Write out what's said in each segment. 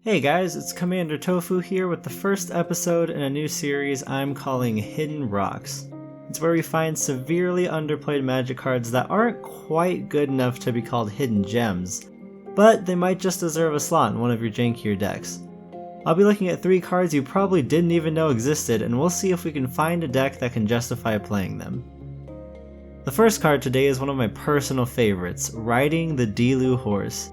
Hey guys, it's Commander Tofu here with the first episode in a new series I'm calling Hidden Rocks. It's where we find severely underplayed Magic cards that aren't quite good enough to be called hidden gems, but they might just deserve a slot in one of your jankier decks. I'll be looking at 3 cards you probably didn't even know existed, and we'll see if we can find a deck that can justify playing them. The first card today is one of my personal favorites, riding the Dlu Horse.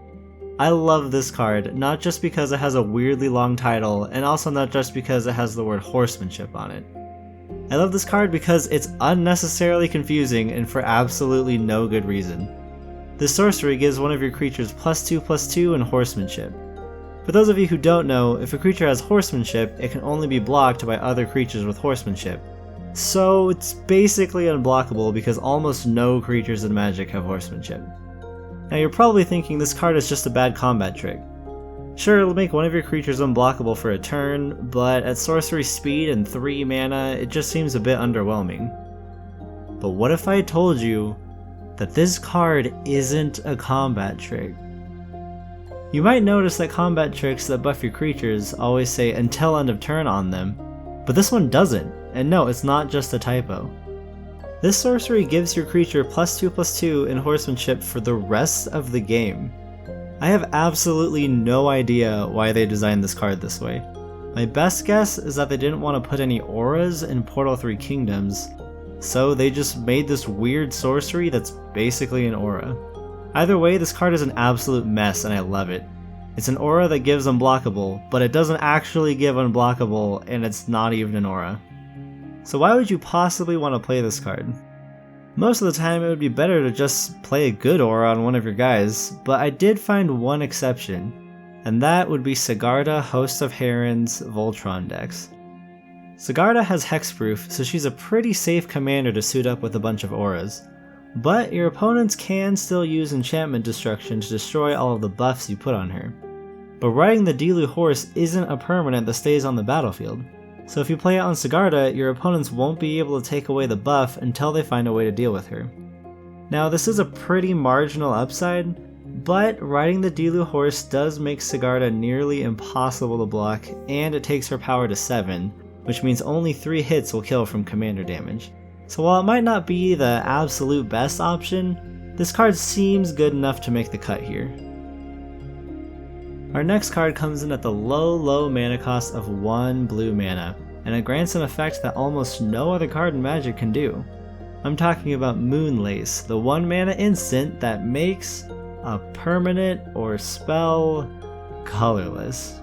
I love this card, not just because it has a weirdly long title, and also not just because it has the word horsemanship on it. I love this card because it's unnecessarily confusing and for absolutely no good reason. This sorcery gives one of your creatures +2/+2 in horsemanship. For those of you who don't know, if a creature has horsemanship, it can only be blocked by other creatures with horsemanship. So it's basically unblockable because almost no creatures in Magic have horsemanship. Now you're probably thinking this card is just a bad combat trick. Sure, it'll make one of your creatures unblockable for a turn, but at sorcery speed and 3 mana, it just seems a bit underwhelming. But what if I told you that this card isn't a combat trick? You might notice that combat tricks that buff your creatures always say until end of turn on them, but this one doesn't, and no, it's not just a typo. This sorcery gives your creature +2/+2 in horsemanship for the rest of the game. I have absolutely no idea why they designed this card this way. My best guess is that they didn't want to put any auras in Portal 3 Kingdoms, so they just made this weird sorcery that's basically an aura. Either way, this card is an absolute mess and I love it. It's an aura that gives unblockable, but it doesn't actually give unblockable, and it's not even an aura. So why would you possibly want to play this card? Most of the time it would be better to just play a good aura on one of your guys, but I did find one exception, and that would be Sigarda Host of Heron's Voltron decks. Sigarda has hexproof, so she's a pretty safe commander to suit up with a bunch of auras, but your opponents can still use enchantment destruction to destroy all of the buffs you put on her. But riding the Dlu Horse isn't a permanent that stays on the battlefield. So if you play it on Sigarda, your opponents won't be able to take away the buff until they find a way to deal with her. Now this is a pretty marginal upside, but riding the Dlu Horse does make Sigarda nearly impossible to block, and it takes her power to 7, which means only 3 hits will kill from commander damage. So while it might not be the absolute best option, this card seems good enough to make the cut here. Our next card comes in at the low mana cost of 1 blue mana, and it grants an effect that almost no other card in Magic can do. I'm talking about Moonlace, the 1 mana instant that makes a permanent or spell colorless.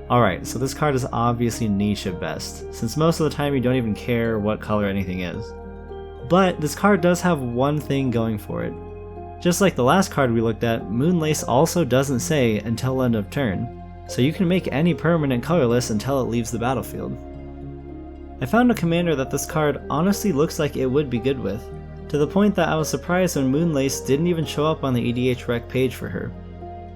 Alright, so this card is obviously niche at best, since most of the time you don't even care what color anything is. But this card does have one thing going for it. Just like the last card we looked at, Moonlace also doesn't say until end of turn, so you can make any permanent colorless until it leaves the battlefield. I found a commander that this card honestly looks like it would be good with, to the point that I was surprised when Moonlace didn't even show up on the EDH rec page for her.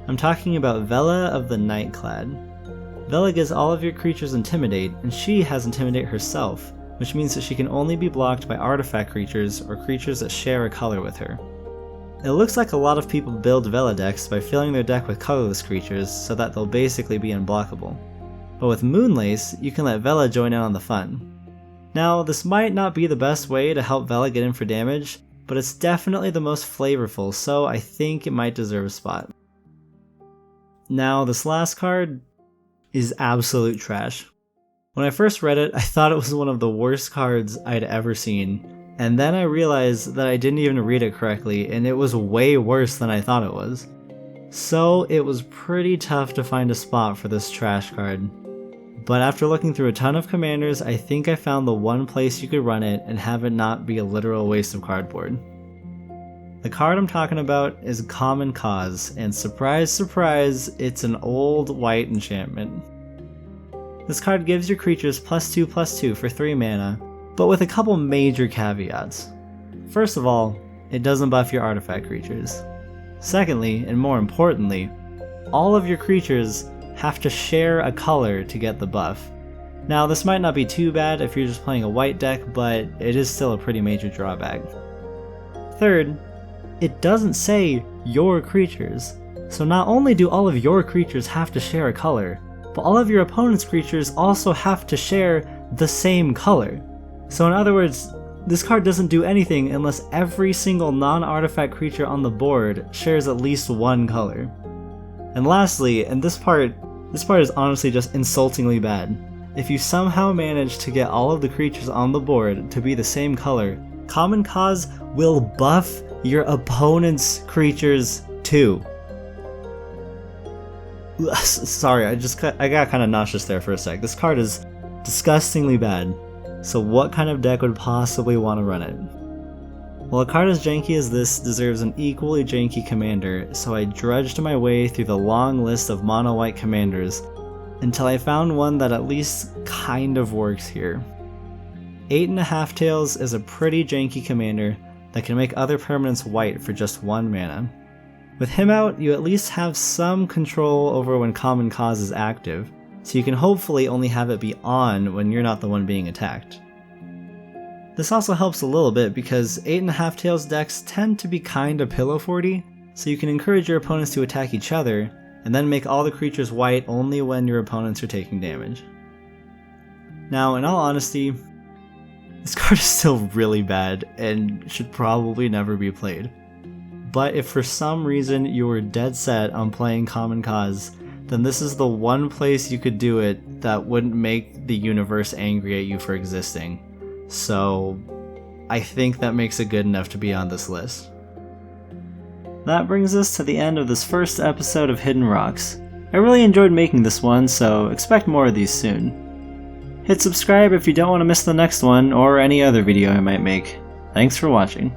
I'm talking about Vela of the Nightclad. Vela gives all of your creatures Intimidate, and she has Intimidate herself, which means that she can only be blocked by artifact creatures or creatures that share a color with her. It looks like a lot of people build Vela decks by filling their deck with colorless creatures so that they'll basically be unblockable. But with Moonlace, you can let Vela join in on the fun. Now, this might not be the best way to help Vela get in for damage, but it's definitely the most flavorful, so I think it might deserve a spot. Now, this last card is absolute trash. When I first read it, I thought it was one of the worst cards I'd ever seen. And then I realized that I didn't even read it correctly, and it was way worse than I thought it was. So it was pretty tough to find a spot for this trash card. But after looking through a ton of commanders, I think I found the one place you could run it and have it not be a literal waste of cardboard. The card I'm talking about is Common Cause, and surprise surprise, it's an old white enchantment. This card gives your creatures +2/+2 for 3 mana, but with a couple major caveats. First of all, it doesn't buff your artifact creatures. Secondly, and more importantly, all of your creatures have to share a color to get the buff. Now this might not be too bad if you're just playing a white deck, but it is still a pretty major drawback. Third, it doesn't say your creatures. So not only do all of your creatures have to share a color, but all of your opponent's creatures also have to share the same color. So in other words, this card doesn't do anything unless every single non-artifact creature on the board shares at least one color. And lastly, and this part is honestly just insultingly bad, if you somehow manage to get all of the creatures on the board to be the same color, Common Cause will buff your opponent's creatures too. Sorry, I got kind of nauseous there for a sec. This card is disgustingly bad. So what kind of deck would possibly want to run it? Well, a card as janky as this deserves an equally janky commander, so I drudged my way through the long list of mono-white commanders until I found one that at least kind of works here. 8.5 Tails is a pretty janky commander that can make other permanents white for just 1 mana. With him out, you at least have some control over when Common Cause is active, so you can hopefully only have it be on when you're not the one being attacked. This also helps a little bit because 8.5 Tails decks tend to be kinda pillow forty, so you can encourage your opponents to attack each other, and then make all the creatures white only when your opponents are taking damage. Now, in all honesty, this card is still really bad and should probably never be played. But if for some reason you were dead set on playing Common Cause, then this is the one place you could do it that wouldn't make the universe angry at you for existing. So I think that makes it good enough to be on this list. That brings us to the end of this first episode of Hidden Rocks. I really enjoyed making this one, so expect more of these soon. Hit subscribe if you don't want to miss the next one or any other video I might make. Thanks for watching.